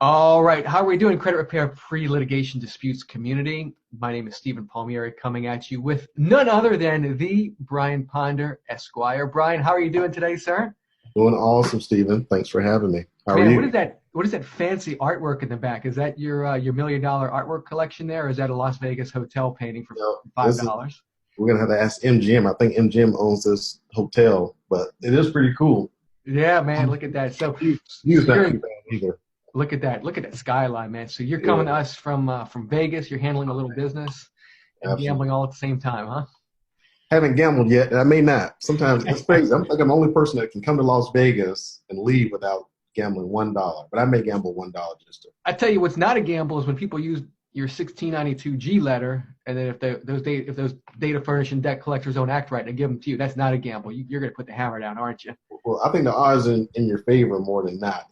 All right, how are we doing, credit repair pre-litigation disputes community? My name is Stephen Palmieri, coming at you with none other than the Brian Ponder, Esquire. Brian, how are you doing today, sir? Doing awesome, Stephen. Thanks for having me. How are Man, you? what is that fancy artwork in the back? Is that your $1 million artwork collection there, or is that a Las Vegas hotel painting for You know, five this is dollars? we're gonna have to ask MGM. I think MGM owns this hotel, but it is pretty cool. Yeah, man, look at that. View's So not you're too bad either. look at that. Look at that skyline, man. So you're coming to Yeah, us from Vegas. You're handling a little business and absolutely. gambling all at the same time, huh? Haven't gambled yet, and I may not. Sometimes it's crazy. I'm like I'm the only person that can come to Las Vegas and leave without gambling $1. But I may gamble $1 just to. I tell you, what's not a gamble is when people use your 1692G letter, and then if those data furnishing debt collectors don't act right, they give them to you. That's not a gamble. You're going to put the hammer down, aren't you? Well, I think the odds in your favor more than not.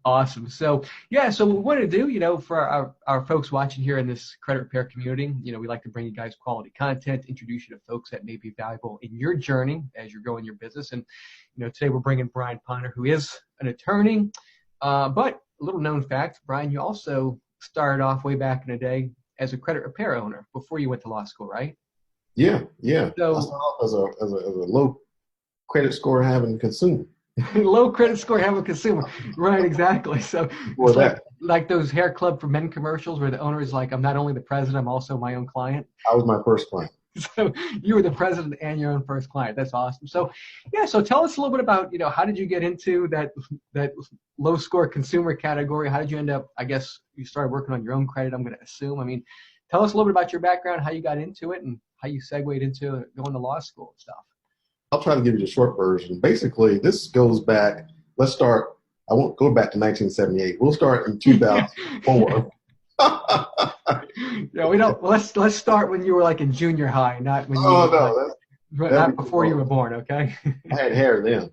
Awesome. So yeah, so what we want to do, for our folks watching here in this credit repair community, we like to bring you guys quality content, introduce you to folks that may be valuable in your journey as you're growing your business. And today we're bringing Brian Ponder, who is an attorney, but a little known fact, Brian, you also started off way back in the day as a credit repair owner before you went to law school, right? Yeah, yeah. I started So off as a low credit score having consumer. low credit score, have a consumer. Right, exactly. So For it's that, like those hair club for men commercials where the owner is like, I'm not only the president, I'm also my own client. I was my first client. So you were the president and your own first client. That's awesome. So yeah, so tell us a little bit about, how did you get into that low score consumer category? How did you end up, I guess you started working on your own credit, I'm going to assume. I mean, tell us a little bit about your background, how you got into it and how you segued into going to law school and stuff. I'll try to give you the short version. Basically, this goes back. Let's start. I won't go back to 1978. We'll start in Yeah. 2004. Yeah, we don't. Let's start when you were like in junior high, not when you Oh were like, no, that'd not be too before you long. were born. Okay. I had hair then,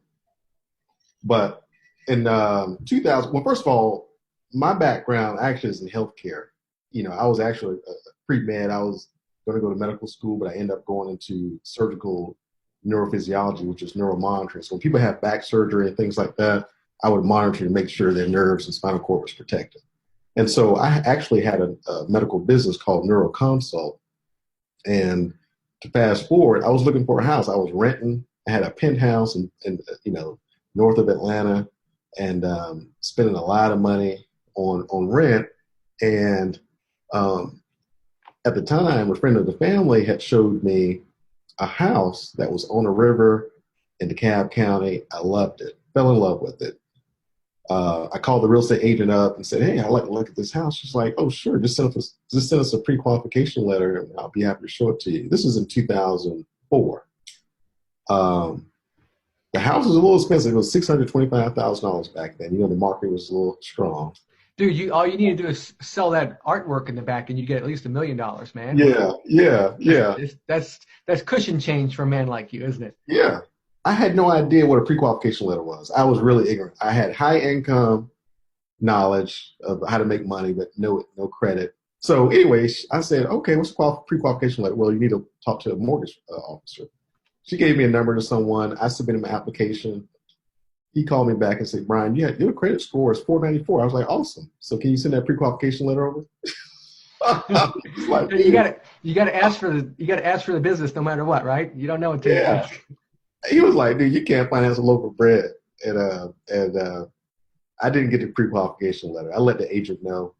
but in 2000. Well, first of all, my background actually is in healthcare. I was actually a pre-med. I was going to go to medical school, but I ended up going into surgical neurophysiology, which is neuromonitoring. So when people have back surgery and things like that, I would monitor to make sure their nerves and spinal cord was protected. And so I actually had a medical business called Neuroconsult. And to fast forward, I was looking for a house. I was renting. I had a penthouse in north of Atlanta, and spending a lot of money on rent. And um, at the time, a friend of the family had showed me a house that was on a river in DeKalb County. I loved it, fell in love with it. I called the real estate agent up and said, "Hey, I'd like to look at this house." She's like, "Oh, sure. Just send us a pre-qualification letter, and I'll be happy to show it to you." This is in 2004. Um, the house was a little expensive. It was $625,000 back then. The market was a little strong. Dude, all you need to do is sell that artwork in the back, and you get at least $1 million, man. Yeah, yeah, yeah, That's cushion change for a man like you, isn't it? yeah. I had no idea what a pre-qualification letter was. I was really ignorant. I had high income knowledge of how to make money, but no credit. So anyway, I said, okay, what's the pre-qualification letter? Well, you need to talk to a mortgage officer. She gave me a number to someone. I submitted my application. He called me back and said, Brian, your credit score is 494. I was like, awesome. So can you send that pre-qualification letter over? It's like, dude, You gotta ask for the business no matter what, right? You don't know until you yeah. ask. He was like, dude, you can't finance a loaf of bread. And I didn't get the pre-qualification letter. I let the agent know.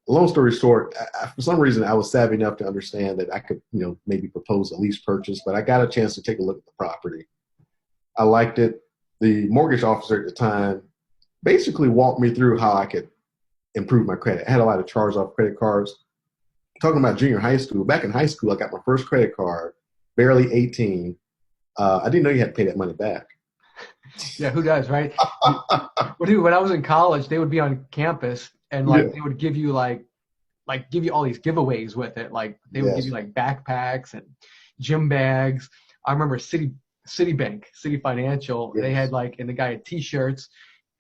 Long story short, for some reason, I was savvy enough to understand that I could, maybe propose a lease purchase, but I got a chance to take a look at the property. I liked it. The mortgage officer at the time basically walked me through how I could improve my credit. I had a lot of charge off credit cards. Talking about junior high school, back in high school, I got my first credit card, barely 18. I didn't know you had to pay that money back. Yeah, who does, right? Well, dude, when I was in college, they would be on campus and Yeah. like they would give you give you all these giveaways with it. Like they would give you Yes. like backpacks and gym bags. I remember Citibank, City Financial, they had Yes. and the guy had t-shirts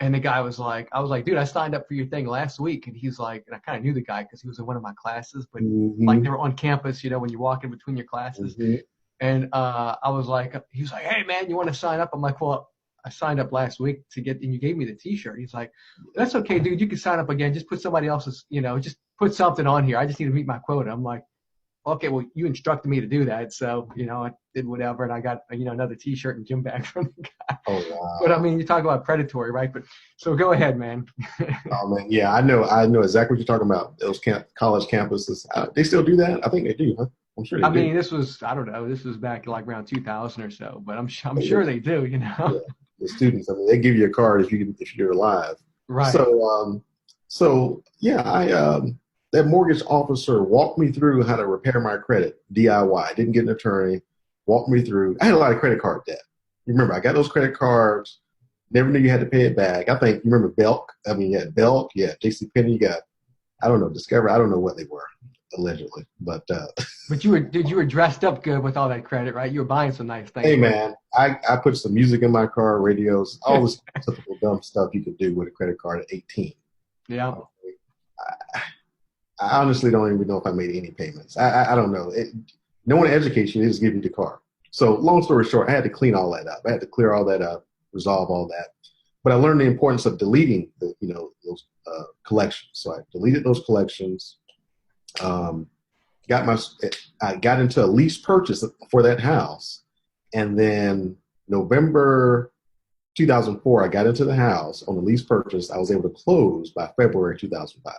and the guy was like, I was like, dude, I signed up for your thing last week. And he's like, and I kind of knew the guy because he was in one of my classes, but like Hmm. they were on campus, when you walk in between your classes. Hmm. And I was like, he was like, hey man, you want to sign up? I'm like, well, I signed up last week to get, and you gave me the T-shirt. He's like, that's okay, dude. You can sign up again. Just put somebody else's, just put something on here. I just need to meet my quota. I'm like, okay, well, you instructed me to do that. So, I did whatever. And I got, another T-shirt and gym bag from the guy. Oh, wow. But I mean, you talk about predatory, right? But so go ahead, man. Oh, man. Yeah, I know exactly what you're talking about. Those college campuses. They still do that? I think they do, huh? I'm sure they do. I mean, this was back like around 2000 or so, but I'm sure they do, Yeah. The students, I mean, they give you a card if you're alive. Right. So that mortgage officer walked me through how to repair my credit, DIY. Didn't get an attorney. Walked me through. I had a lot of credit card debt. You remember, I got those credit cards. Never knew you had to pay it back. I think you remember Belk. I mean, you had Belk. Yeah, JCPenney. You got, I don't know, Discover. I don't know what they were allegedly, but. But you were dressed up good with all that credit, right? You were buying some nice things. Hey man, I put some music in my car, radios, all this typical dumb stuff you could do with a credit card at 18. Yeah. I honestly don't even know if I made any payments. I don't know. No one educates you; they just give you the car. So long story short, I had to clean all that up. I had to clear all that up, resolve all that. But I learned the importance of deleting those collections. So I deleted those collections. I got into a lease purchase for that house, and then November 2004, I got into the house on the lease purchase. I was able to close by February 2005.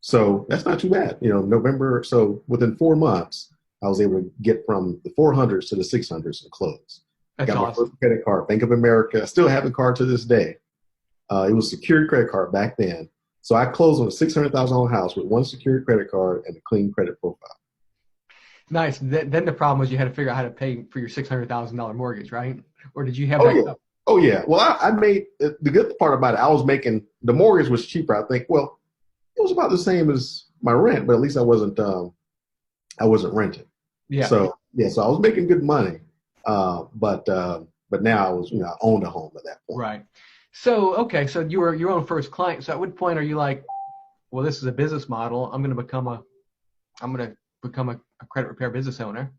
So that's not too bad, November. So within 4 months, I was able to get from the 400s to the 600s and close. That's I got awesome. my first credit card, Bank of America. I still have the card to this day. It was a secured credit card back then. So I closed on a $600,000 house with one secured credit card and a clean credit profile. Nice. Then the problem was you had to figure out how to pay for your $600,000 mortgage, right? Or did you have Oh, that? yeah. Oh, yeah. Well, I made the good part about it. I was making the mortgage was cheaper. I think, well, it was about the same as my rent, but at least I wasn't renting. Yeah. So I was making good money. But now I was, I owned a home at that point. Right. So, okay. So you were your own first client. So at what point are you like, well, this is a business model. I'm going to become a credit repair business owner?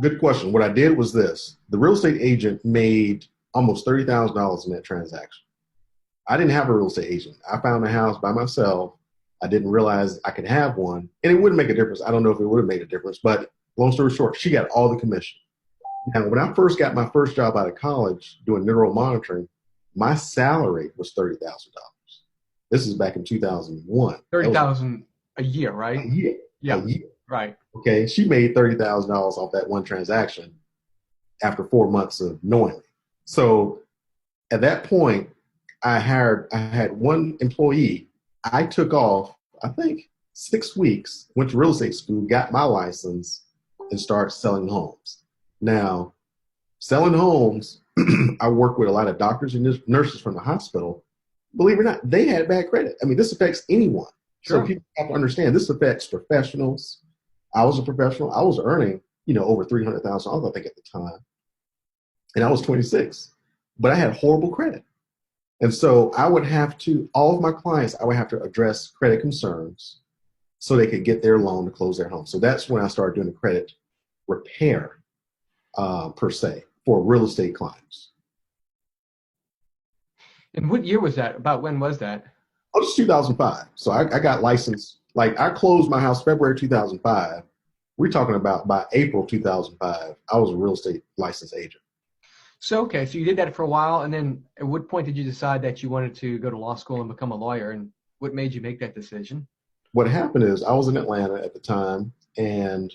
Good question. What I did was this. The real estate agent made almost $30,000 in that transaction. I didn't have a real estate agent. I found a house by myself. I didn't realize I could have one, and it wouldn't make a difference. I don't know if it would have made a difference, but long story short, she got all the commission. Now, when I first got my first job out of college doing neural monitoring, my salary was $30,000. This is back in 2001. $30,000 a year, right? A year. Yeah. A year. Right. Okay. She made $30,000 off that one transaction after 4 months of knowing me. So at that point, I had one employee. I took off, I think 6 weeks, went to real estate school, got my license, and started selling homes. Now, selling homes, I work with a lot of doctors and nurses from the hospital. Believe it or not, they had bad credit. I mean, this affects anyone. Sure. So people have to understand this affects professionals. I was a professional. I was earning, over $300,000, I think, at the time. And I was 26, but I had horrible credit. And so I would have to, all of my clients, I would have to address credit concerns so they could get their loan to close their home. So that's when I started doing the credit repair, per se, for real estate clients. And what year was that? About when was that? Oh, it's 2005. So I got licensed. Like, I closed my house February 2005. We're talking about by April 2005, I was a real estate licensed agent. So, okay. So you did that for a while. And then at what point did you decide that you wanted to go to law school and become a lawyer? And what made you make that decision? What happened is I was in Atlanta at the time, and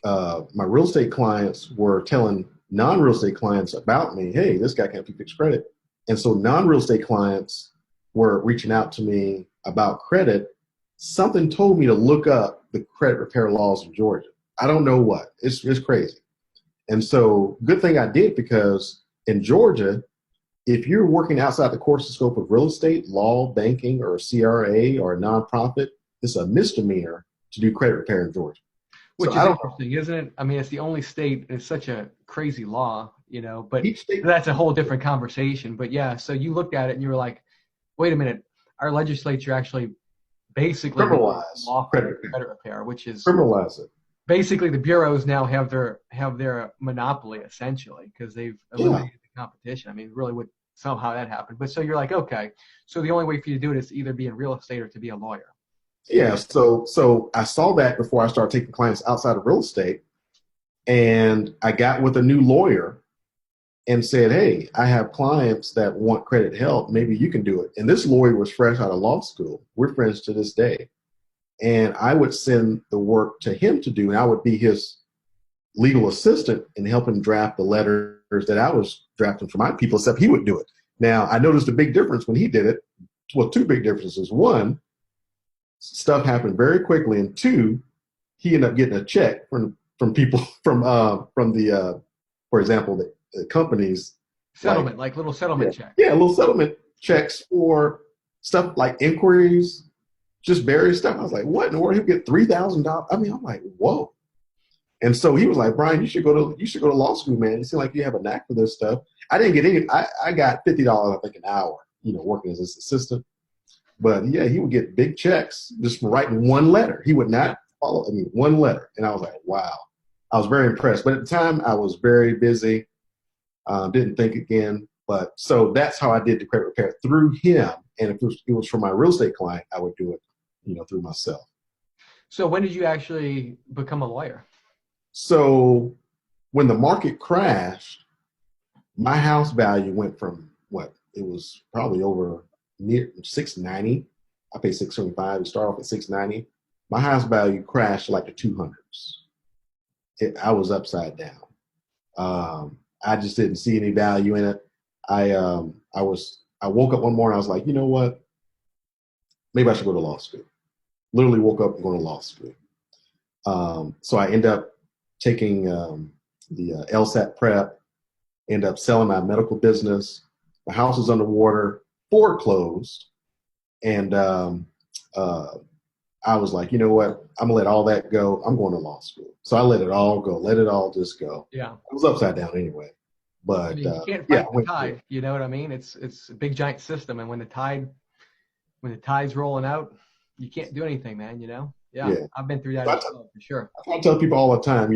my real estate clients were telling non-real estate clients about me. Hey, this guy can't fix credit. And so non-real estate clients were reaching out to me about credit. Something told me to look up the credit repair laws in Georgia. I don't know what. It's crazy. And so good thing I did, because in Georgia, if you're working outside the course and scope of real estate, law, banking, or a CRA or a nonprofit, it's a misdemeanor to do credit repair in Georgia. Which is interesting, isn't it? I mean, it's the only state, it's such a crazy law, but each state, that's a whole different conversation. But yeah, so you looked at it and you were like, wait a minute, our legislature actually basically criminalize law credit repair, which is criminalize it. Basically the bureaus now have their monopoly essentially, because they've eliminated the competition. I mean, really would somehow that happened. But so you're like, okay, so the only way for you to do it is to either be in real estate or to be a lawyer. Yeah, so I saw that before I started taking clients outside of real estate, and I got with a new lawyer and said, "Hey, I have clients that want credit help. Maybe you can do it." And this lawyer was fresh out of law school. We're friends to this day, and I would send the work to him to do, and I would be his legal assistant and help him draft the letters that I was drafting for my people, except he would do it. Now, I noticed a big difference when he did it. Well, two big differences. One, stuff happened very quickly, and two, he ended up getting a check from people from the for example, the companies Settlement, like little settlement check. Yeah, little settlement checks for stuff like inquiries, just various stuff. I was like, what in the world? He'll get $3,000. I mean, I'm like, whoa. And so he was like, Brian, you should go to law school, man. You seem like you have a knack for this stuff. I didn't get any. I got $50, I think, an hour, working as his assistant. But yeah, he would get big checks just for writing one letter. He would not follow. I mean, one letter. And I was like, wow. I was very impressed. But at the time, I was very busy. Didn't think again. But so that's how I did the credit repair, through him. And if it was for my real estate client, I would do it, through myself. So when did you actually become a lawyer? So when the market crashed, my house value went from it was probably over near 690. I paid 675. It started off at 690. My house value crashed to like the 200s. I was upside down. I just didn't see any value in it. I woke up one morning. I was like, you know what? Maybe I should go to law school. Literally woke up and going to law school. So I ended up taking the LSAT prep, ended up selling my medical business. My house was underwater, foreclosed. And I was like, you know what? I'm going to let all that go. I'm going to law school. So I let it all go. Let it all just go. Yeah. I was upside down anyway. But I mean, you can't fight the tide. You know what I mean? It's a big giant system. And when the tide's rolling out, you can't do anything, man, Yeah. I've been through that as well, for sure. I tell people all the time,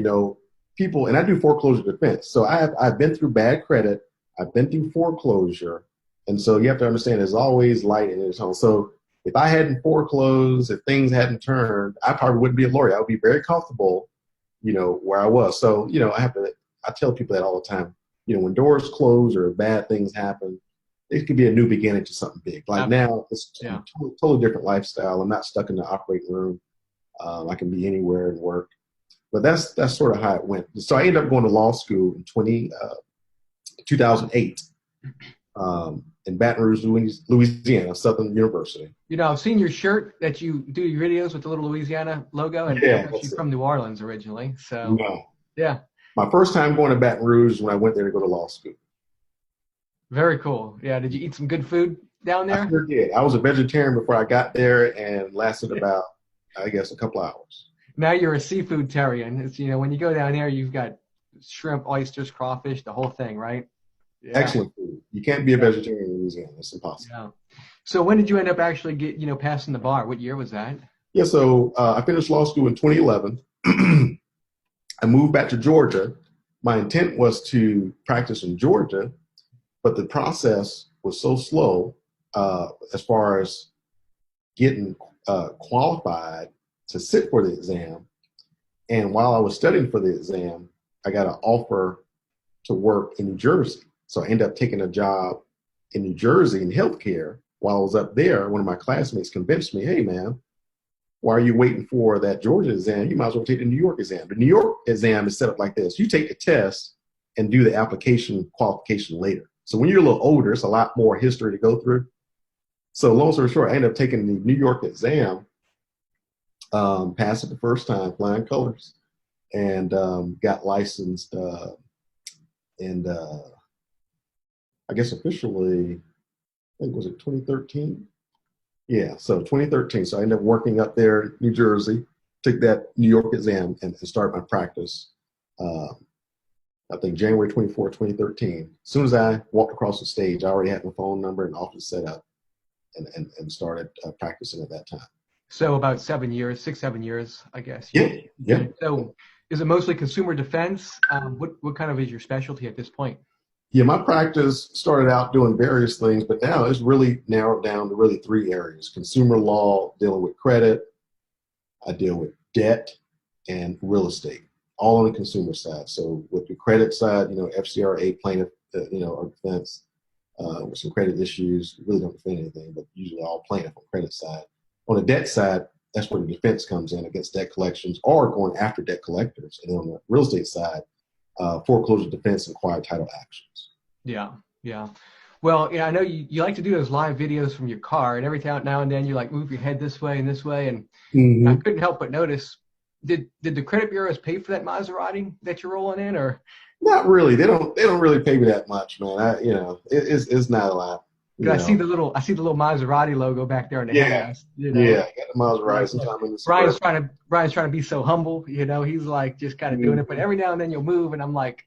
people, and I do foreclosure defense. So I've been through bad credit. I've been through foreclosure. And so you have to understand there's always light in his home. So if I hadn't foreclosed, if things hadn't turned, I probably wouldn't be a lawyer. I would be very comfortable, where I was. So, I tell people that all the time, when doors close or bad things happen, it could be a new beginning to something big. Like now, it's a totally different lifestyle. I'm not stuck in the operating room. I can be anywhere and work. But that's sort of how it went. So I ended up going to law school in 2008 in Baton Rouge, Louisiana, Southern University. I've seen your shirt that you do your videos with the little Louisiana logo, and you're actually from New Orleans originally. So yeah. My first time going to Baton Rouge is when I went there to go to law school. Very cool. Yeah. Did you eat some good food down there? I sure did. I was a vegetarian before I got there and lasted about, I guess, a couple hours. Now you're a seafood tarian. It's, when you go down there, you've got shrimp, oysters, crawfish, the whole thing, right? Yeah. Excellent food. You can't be a vegetarian in Louisiana. It's impossible. Yeah. So when did you end up actually passing the bar? What year was that? Yeah. So I finished law school in 2011. I moved back to Georgia. My intent was to practice in Georgia, but the process was so slow as far as getting qualified to sit for the exam. And while I was studying for the exam, I got an offer to work in New Jersey. So I ended up taking a job in New Jersey in healthcare. While I was up there, one of my classmates convinced me, hey, man, why are you waiting for that Georgia exam? You might as well take the New York exam. The New York exam is set up like this. You take the test and do the application qualification later. So when you're a little older, it's a lot more history to go through. So long story short, I ended up taking the New York exam, passed it the first time, flying colors, and got licensed and I guess officially, I think, was it 2013? Yeah, so 2013. So I ended up working up there in New Jersey, took that New York exam, and started my practice, I think January 24, 2013. As soon as I walked across the stage, I already had my phone number and office set up and started practicing at that time. So about 7 years, 6-7 years, I guess. Yeah. So is it mostly consumer defense? What kind of is your specialty at this point? Yeah, my practice started out doing various things, but now it's really narrowed down to really three areas: consumer law, dealing with credit. I deal with debt and real estate, all on the consumer side. So with the credit side, FCRA plaintiff, or defense with some credit issues, really don't defend anything, but usually all plaintiff on credit side. On the debt side, that's where the defense comes in against debt collections or going after debt collectors. And then on the real estate side, foreclosure defense and quiet title actions. Yeah, yeah. Well, I know you like to do those live videos from your car, and every now and then you like move your head this way and this way, and I couldn't help but notice, did the credit bureaus pay for that Maserati that you're rolling in, or? Not really. They don't really pay me that much, man. It's not a lot. I see the little Maserati logo back there in the headrest. Yeah, I got the Maserati sometime in the Brian's trying to be so humble, he's like just kind of doing it, but every now and then you'll move, and I'm like,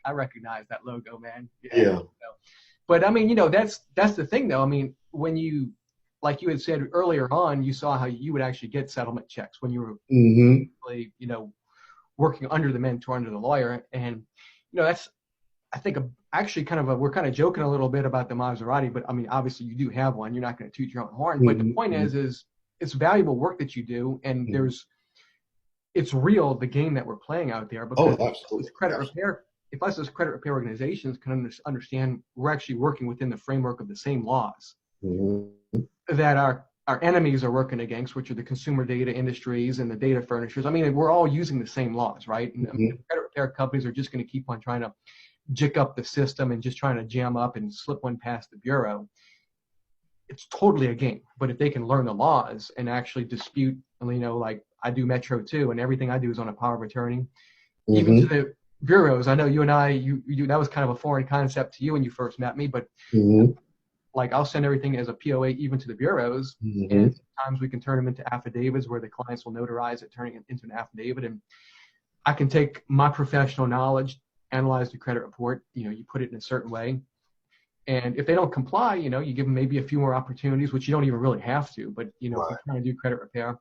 I recognize that logo, man. Yeah. But I mean, that's the thing, though. I mean, when you, like you had said earlier on, you saw how you would actually get settlement checks when you were, working under the mentor, under the lawyer, and that's, I think, actually we're kind of joking a little bit about the Maserati, but I mean, obviously you do have one. You're not going to toot your own horn, but the point is it's valuable work that you do, and it's real, the game that we're playing out there, because credit repair. If us as credit repair organizations can understand we're actually working within the framework of the same laws that our enemies are working against, which are the consumer data industries and the data furnishers. I mean, we're all using the same laws, right? And credit repair companies are just going to keep on trying to jick up the system and just trying to jam up and slip one past the bureau. It's totally a game. But if they can learn the laws and actually dispute, like I do Metro too, and everything I do is on a power of attorney, even to the bureaus. I know you and I, you that was kind of a foreign concept to you when you first met me, but like I'll send everything as a POA even to the bureaus, and sometimes we can turn them into affidavits where the clients will notarize it, turning it into an affidavit, and I can take my professional knowledge, analyze the credit report, you put it in a certain way, and if they don't comply, you give them maybe a few more opportunities, which you don't even really have to, but if you're trying to do credit repair.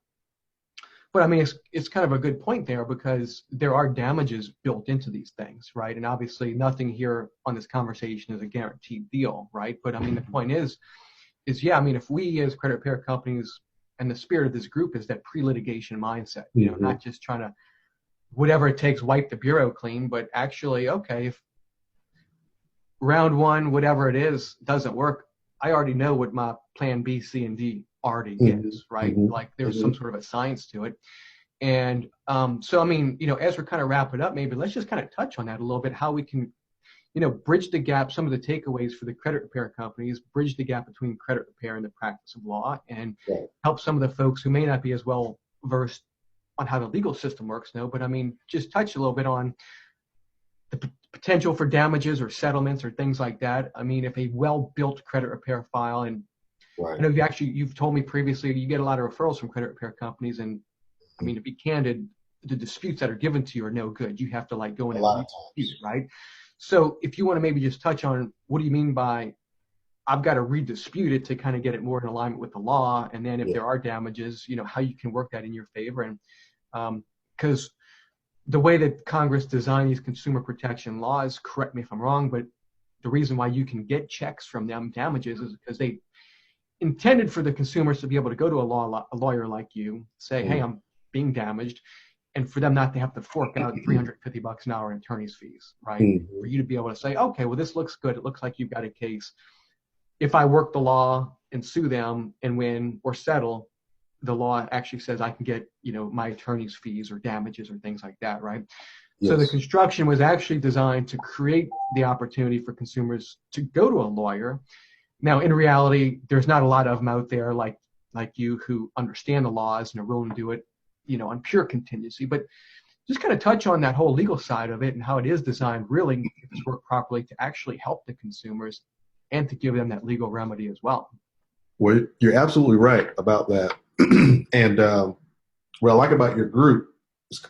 But I mean, it's kind of a good point there, because there are damages built into these things, right? And obviously nothing here on this conversation is a guaranteed deal, right? But I mean, the point is I mean, if we as credit repair companies, and the spirit of this group is that pre-litigation mindset, not just trying to, whatever it takes, wipe the bureau clean, but actually, okay, if round one, whatever it is, doesn't work, I already know what my plan B, C, and D already is, right? Like there's some sort of a science to it. And so, I mean, as we're kind of wrapping up, maybe let's just kind of touch on that a little bit, how we can, bridge the gap, some of the takeaways for the credit repair companies, bridge the gap between credit repair and the practice of law, and help some of the folks who may not be as well versed on how the legal system works now. But I mean, just touch a little bit on the potential for damages or settlements or things like that. I mean, if a well-built credit repair file, and I know you've told me previously you get a lot of referrals from credit repair companies, and I mean, to be candid, the disputes that are given to you are no good. You have to like go in and dispute, right? So if you want to maybe just touch on what do you mean by I've got to redispute it to kind of get it more in alignment with the law, and then if there are damages, how you can work that in your favor. And because the way that Congress designed these consumer protection laws, correct me if I'm wrong, but the reason why you can get checks from them, damages, is because they intended for the consumers to be able to go to a lawyer like you, say, hey, I'm being damaged, and for them not to have to fork out $350 an hour in attorney's fees, right? For you to be able to say, okay, well, this looks good. It looks like you've got a case. If I work the law and sue them and win or settle, the law actually says I can get, my attorney's fees or damages or things like that, right? Yes. So the construction was actually designed to create the opportunity for consumers to go to a lawyer. Now, in reality, there's not a lot of them out there like you who understand the laws and are willing to do it, on pure contingency. But just kind of touch on that whole legal side of it and how it is designed, really, if it's worked properly, to actually help the consumers and to give them that legal remedy as well. Well, you're absolutely right about that. And what I like about your group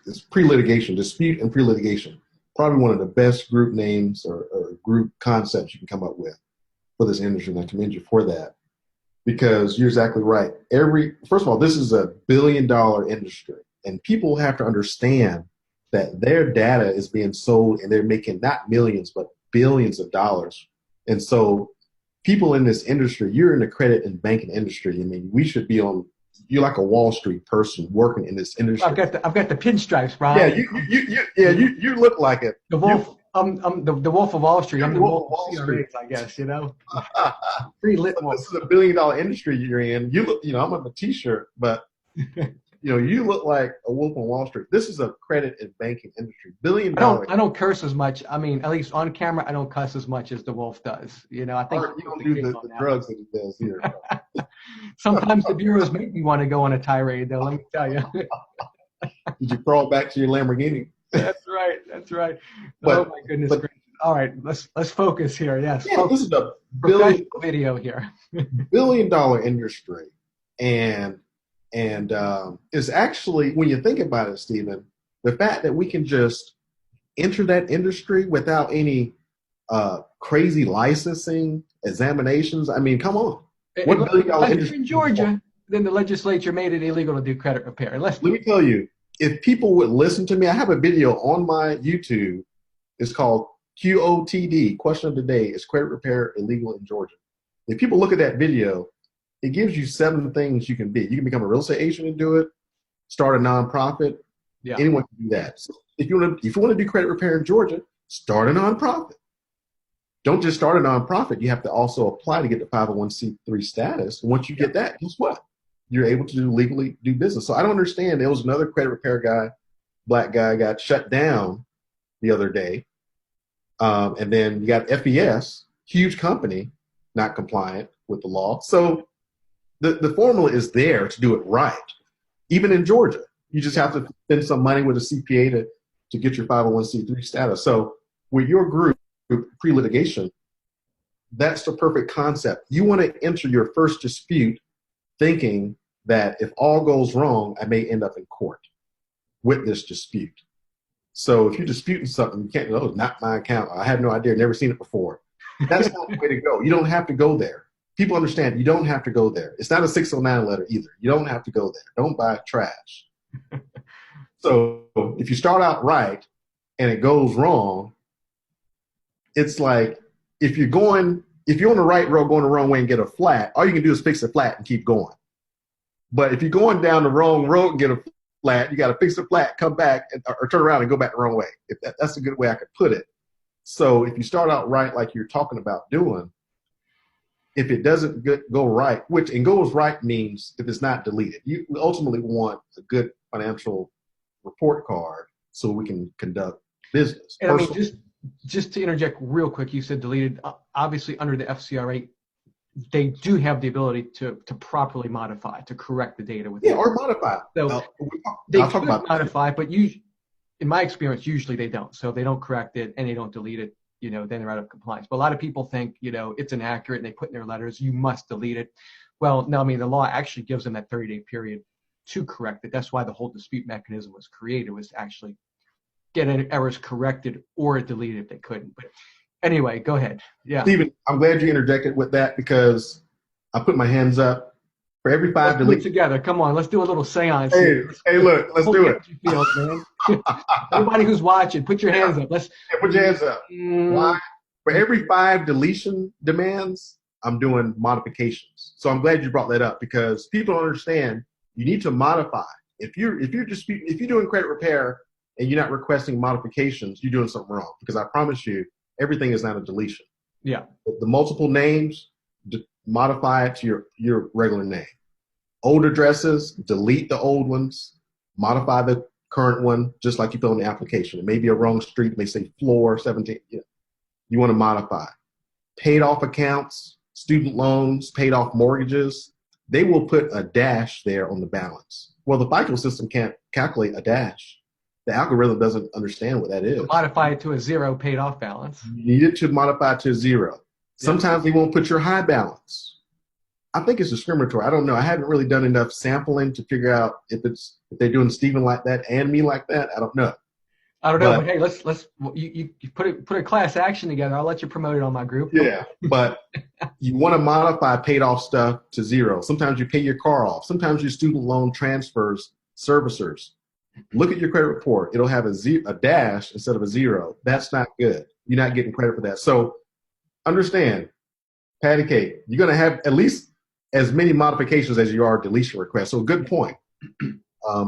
is pre-litigation, dispute and pre-litigation. Probably one of the best group names or group concepts you can come up with for this industry, and I commend you for that, because you're exactly right. First of all, this is $1 billion industry, and people have to understand that their data is being sold, and they're making not millions but billions of dollars. And so people in this industry, you're in the credit and banking industry. I mean, we should be on, you're like a Wall Street person working in this industry. I've got the pinstripes, Brian. You look like it. The wolf, I'm the Wolf of Wall Street. I'm the Wolf of Wall Street, I guess, you know. Pretty lit wolf. This is $1 billion industry you're in. You look, I'm on the t-shirt, but you look like a wolf on Wall Street. This is a credit and banking industry. $1 billion. I don't curse as much. I mean, at least on camera, I don't cuss as much as the wolf does. You know, I think you don't do the drugs that he does here. Sometimes the bureaus make me want to go on a tirade, though. Let me tell you. Did you crawl back to your Lamborghini? That's right. That's right. But, oh my goodness gracious. All right, let's focus here. Yes. Yeah, this is a video here. $1 billion industry, and it's actually, when you think about it, Stephen, the fact that we can just enter that industry without any crazy licensing examinations. I mean, come on. $1 billion industry in Georgia, then the legislature made it illegal to do credit repair. Let me tell you, if people would listen to me, I have a video on my YouTube. It's called QOTD, question of the day, is credit repair illegal in Georgia? If people look at that video, it gives you 7 things you can be. You can become a real estate agent and do it, start a nonprofit. Yeah. Anyone can do that. So if you want to do credit repair in Georgia, start a nonprofit. Don't just start a nonprofit. You have to also apply to get the 501c3 status. And once you get that, guess what? You're able to legally do business. So I don't understand. There was another credit repair guy, black guy, got shut down the other day. And then you got FES, huge company, not compliant with the law. So the formula is there to do it right. Even in Georgia, you just have to spend some money with a CPA to get your 501c3 status. So with your group, PreLitigation, that's the perfect concept. You want to enter your first dispute thinking that if all goes wrong, I may end up in court with this dispute. So if you're disputing something, you can't go, it's not my account. I had no idea, never seen it before. That's not the way to go. You don't have to go there. People understand you don't have to go there. It's not a 609 letter either. You don't have to go there. Don't buy trash. So if you start out right and it goes wrong, it's like if you're on the right road going the wrong way and get a flat, all you can do is fix the flat and keep going. But if you're going down the wrong road and get a flat, you got to fix the flat, come back, or turn around and go back the wrong way. That's a good way I could put it. So if you start out right, like you're talking about doing, if it doesn't go right, and goes right means if it's not deleted, you ultimately want a good financial report card so we can conduct business. And I mean, just to interject real quick, you said deleted. Obviously, under the FCRA, they do have the ability to properly modify, to correct the data. Or modify. So they could modify, but in my experience, usually they don't. So they don't correct it and they don't delete it. Then they're out of compliance. But a lot of people think, it's inaccurate and they put in their letters, you must delete it. Well, no, I mean, the law actually gives them that 30-day period to correct it. That's why the whole dispute mechanism was created, was to actually get errors corrected or deleted if they couldn't. But anyway, go ahead. Yeah. Stephen, I'm glad you interjected with that because I put my hands up. For every 5 deleted together. Come on, let's do a little seance. Hey, look, let's do it. Feels, man. Everybody who's watching, put your hands up. Put your hands up. Why? For every 5 deletion demands, I'm doing modifications. So I'm glad you brought that up because people don't understand. You need to modify. If you're doing credit repair and you're not requesting modifications, you're doing something wrong. Because I promise you, everything is not a deletion. Yeah. The multiple names, modify it to your regular name. Old addresses, delete the old ones, modify the current one, just like you fill in the application. It may be a wrong street, it may say floor 17. You want to modify. Paid off accounts, student loans, paid off mortgages, they will put a dash there on the balance. Well, the FICO system can't calculate a dash. The algorithm doesn't understand what that is. Modify it to a 0 paid off balance. You need it to modify it to a 0. Sometimes they won't put your high balance. I think it's discriminatory. I don't know. I haven't really done enough sampling to figure out if they're doing Stephen like that and me like that. I don't know. But hey, let's you put a class action together. I'll let you promote it on my group. Yeah, but you want to modify paid off stuff to 0. Sometimes you pay your car off. Sometimes your student loan transfers servicers. Look at your credit report. It'll have a dash instead of a 0. That's not good. You're not getting credit for that. So understand, patty cake, you're going to have at least as many modifications as you are deletion requests. So good point.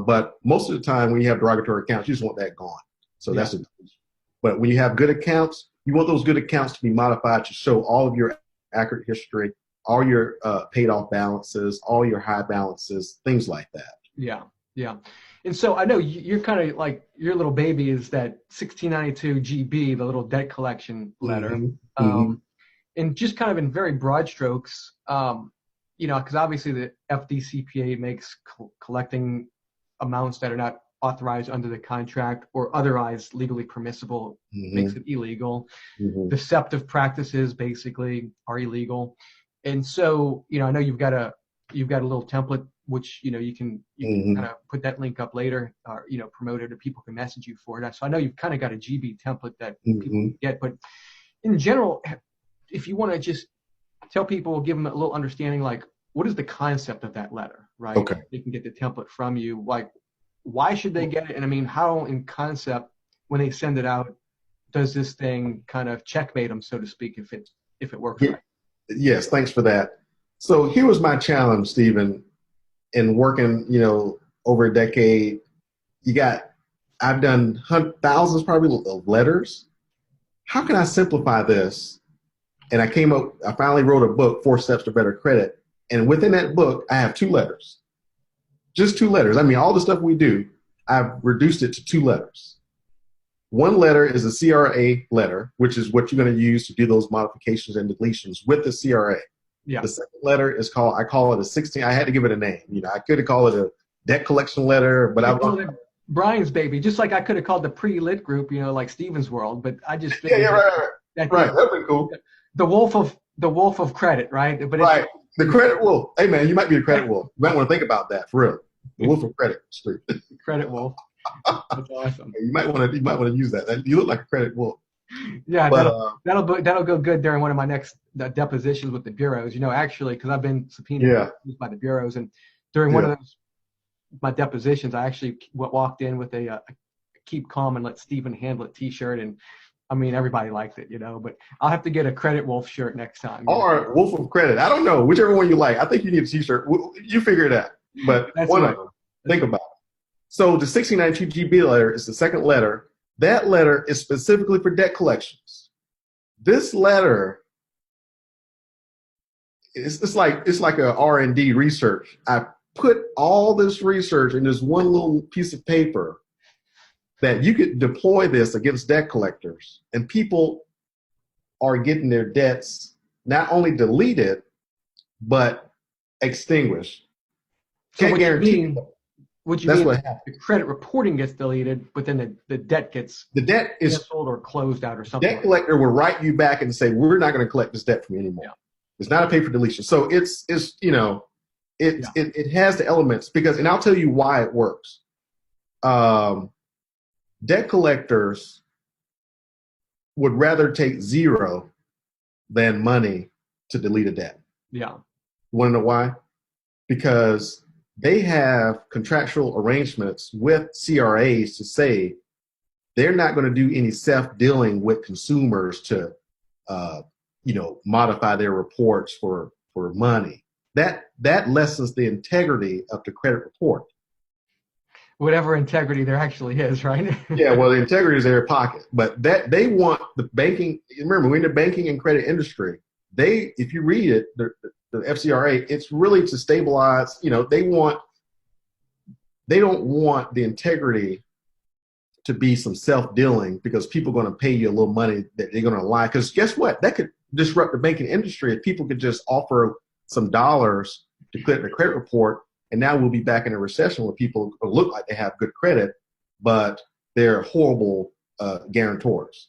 But most of the time when you have derogatory accounts, you just want that gone. So that's a deletion. But when you have good accounts, you want those good accounts to be modified to show all of your accurate history, all your paid off balances, all your high balances, things like that. Yeah, yeah. And so I know you're kind of like, your little baby is that 1692 GB, the little debt collection letter. And just kind of in very broad strokes, because obviously the FDCPA makes collecting amounts that are not authorized under the contract or otherwise legally permissible, makes it illegal. Deceptive practices basically are illegal. And so, I know you've got a little template, which, you can kind of put that link up later, or, promote it, or people can message you for it. So I know you've kind of got a GB template that people can get, but in general, if you want to just tell people, give them a little understanding, like, what is the concept of that letter, right? Okay. They can get the template from you. Like, why should they get it? And I mean, how in concept, when they send it out, does this thing kind of checkmate them, so to speak, if it works right? Yes, thanks for that. So here was my challenge, Stephen, in working, over a decade. I've done thousands probably of letters. How can I simplify this? And I finally wrote a book, 4 Steps to Better Credit. And within that book, I have 2 letters. Just 2 letters. I mean, all the stuff we do, I've reduced it to 2 letters. One letter is a CRA letter, which is what you're going to use to do those modifications and deletions with the CRA. Yeah. The second letter is I call it a 16. I had to give it a name. I could have called it a debt collection letter, but I called it Brian's baby, just like I could have called the pre-lit group, like Steven's World, but I just right. That'd be cool. The wolf of credit, right? But right. The credit wolf. Hey man, you might be the credit wolf. You might want to think about that for real. The wolf of credit street. Credit wolf. That's awesome. You might want to use that. You look like a credit wolf. Yeah, but, that'll go good during one of my next depositions with the bureaus. Actually, because I've been subpoenaed by the bureaus, and during one of those my depositions, I actually walked in with a "Keep Calm and Let Stephen Handle It" T-shirt, and I mean everybody liked it, But I'll have to get a Credit Wolf shirt next time. Or Wolf of Credit. I don't know, whichever one you like. I think you need a T-shirt. You figure it out. But one of them. Think about it. So the 1692 GB letter is the second letter. That letter is specifically for debt collections. This letter, it's like a R&D research. I put all this research in this one little piece of paper that you could deploy this against debt collectors, and people are getting their debts not only deleted, but extinguished. Can't guarantee. What you mean? What happens. The credit reporting gets deleted, but then the debt gets canceled or closed out or something. Debt collector will write you back and say, we're not going to collect this debt from you anymore. Yeah. It's not a pay for deletion. So it has the elements and I'll tell you why it works. Debt collectors would rather take 0 than money to delete a debt. Yeah. You want to know why? Because they have contractual arrangements with CRAs to say they're not going to do any self-dealing with consumers to, modify their reports for money. That lessens the integrity of the credit report. Whatever integrity there actually is, right? Yeah, well, the integrity is in their pocket, but that they want the banking. Remember, we're in the banking and credit industry. If you read it, the FCRA, it's really to stabilize. They don't want the integrity to be some self-dealing because people are going to pay you a little money that they're going to lie. Because guess what? That could disrupt the banking industry if people could just offer some dollars to clear the credit report. And now we'll be back in a recession where people look like they have good credit, but they're horrible guarantors,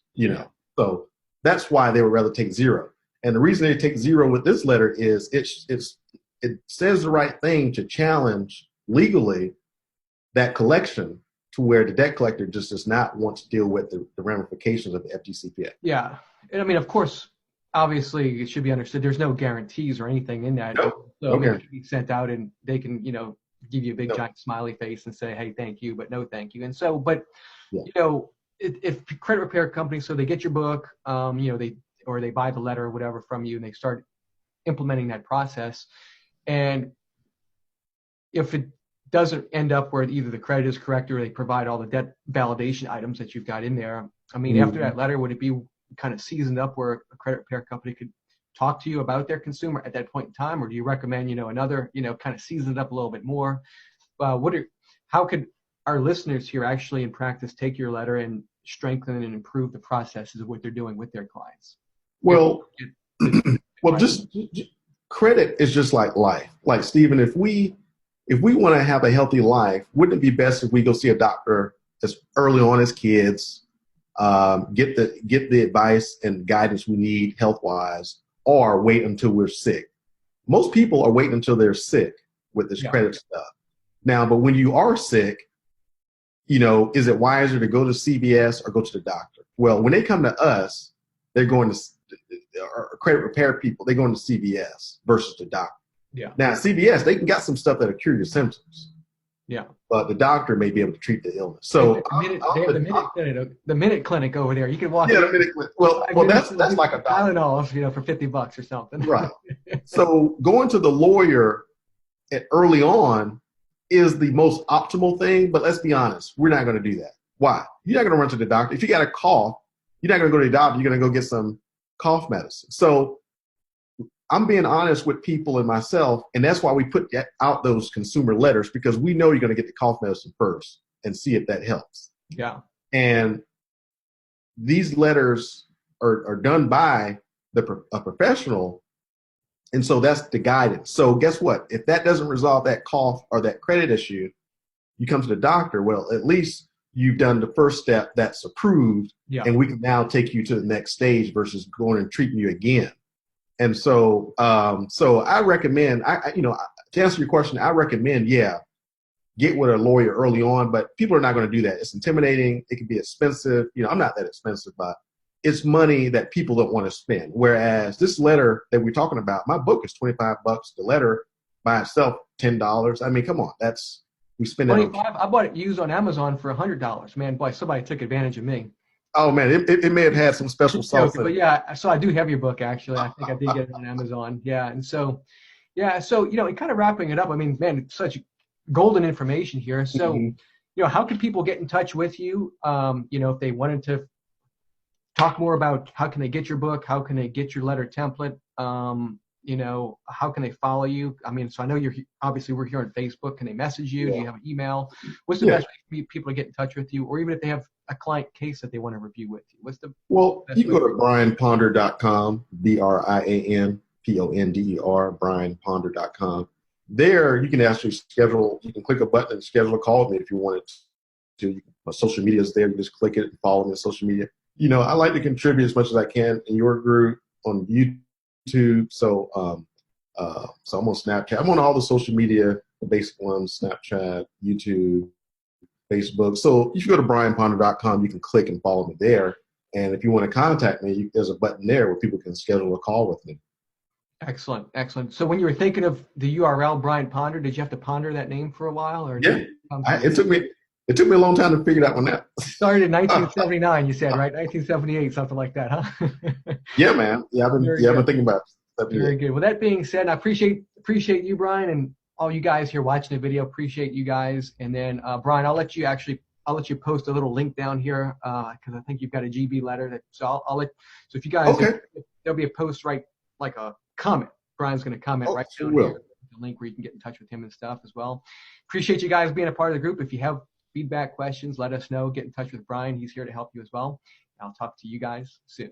So that's why they would rather take 0. And the reason they take 0 with this letter is it says the right thing to challenge legally that collection to where the debt collector just does not want to deal with the ramifications of the FDCPA. Yeah. And I mean, of course, obviously it should be understood there's no guarantees or anything in that. No. So it can be sent out and they can, give you a big giant smiley face and say, hey, thank you, but no thank you. And so, but, if credit repair companies, so they get your book, they buy the letter or whatever from you, and they start implementing that process. And if it doesn't end up where either the credit is correct or they provide all the debt validation items that you've got in there, I mean, after that letter, would it be kind of seasoned up where a credit repair company could talk to you about their consumer at that point in time? Or do you recommend, another, kind of season it up a little bit more? How could our listeners here actually in practice take your letter and strengthen and improve the processes of what they're doing with their clients? Well, just credit is just like life. Like, Stephen, if we want to have a healthy life, wouldn't it be best if we go see a doctor as early on as kids, get the advice and guidance we need health-wise, or wait until we're sick? Most people are waiting until they're sick with this credit stuff. Now, but when you are sick, is it wiser to go to CVS or go to the doctor? Well, when they come to us, they're going to credit repair people. They're going to CVS versus the doctor. Yeah. Now, CVS, they can got some stuff that'll cure your symptoms. Yeah. But the doctor may be able to treat the illness. So the Minute Clinic over there. You can walk. Yeah, the Minute Clinic. Well, that's like a Tylenol, for $50 or something. Right. So going to the lawyer early on is the most optimal thing. But let's be honest, we're not going to do that. Why? You're not going to run to the doctor. If you got a cough, you're not going to go to the doctor. You're going to go get some cough medicine. So I'm being honest with people and myself, and that's why we put out those consumer letters, because we know you're going to get the cough medicine first and see if that helps. Yeah. And these letters are done by a professional, and so that's the guidance. So guess what? If that doesn't resolve that cough or that credit issue, you come to the doctor. Well, at least you've done the first step that's approved, and we can now take you to the next stage versus going and treating you again. And so, I recommend, to answer your question, I recommend, get with a lawyer early on, but people are not going to do that. It's intimidating. It can be expensive. I'm not that expensive, but it's money that people don't want to spend. Whereas this letter that we're talking about, my book is $25. The letter by itself, $10. I mean, come on, we spend $25. I bought it used on Amazon for $100. Man, boy, somebody took advantage of me. Oh man, it may have had some special sauce. But yeah, so I do have your book actually. I think I did get it on Amazon. Yeah, and so kind of wrapping it up. I mean, man, such golden information here. So, how can people get in touch with you? If they wanted to talk more about how can they get your book, how can they get your letter template? How can they follow you? I mean, so I know we're here on Facebook. Can they message you? Yeah. Do you have an email? What's the best way for people to get in touch with you? Or even if they have a client case that they want to review with you, you can go to brianponder.com, BrianPonder, brianponder.com. There, you can actually you can click a button and schedule a call with me if you wanted to. My social media is there. You just click it and follow me on social media. I like to contribute as much as I can in your group on YouTube. So I'm on Snapchat. I'm on all the social media, the basic ones, Snapchat, YouTube, Facebook. So if you go to brianponder.com, you can click and follow me there. And if you want to contact me, there's a button there where people can schedule a call with me. Excellent. So when you were thinking of the URL, Brian Ponder, did you have to ponder that name for a while? Or it took me a long time to figure that one out. Started in 1979, you said, right? 1978, something like that, huh? Yeah, man. Yeah, I've been thinking about it. Very good. Well, that being said, I appreciate you, Brian, and all you guys here watching the video. Appreciate you guys. And then, Brian, I'll let you post a little link down here because I think you've got a GB letter. So if you guys, there'll be a post right, like a comment. Brian's going to comment right down here. The link where you can get in touch with him and stuff as well. Appreciate you guys being a part of the group. If you have feedback, questions, let us know. Get in touch with Brian. He's here to help you as well. I'll talk to you guys soon.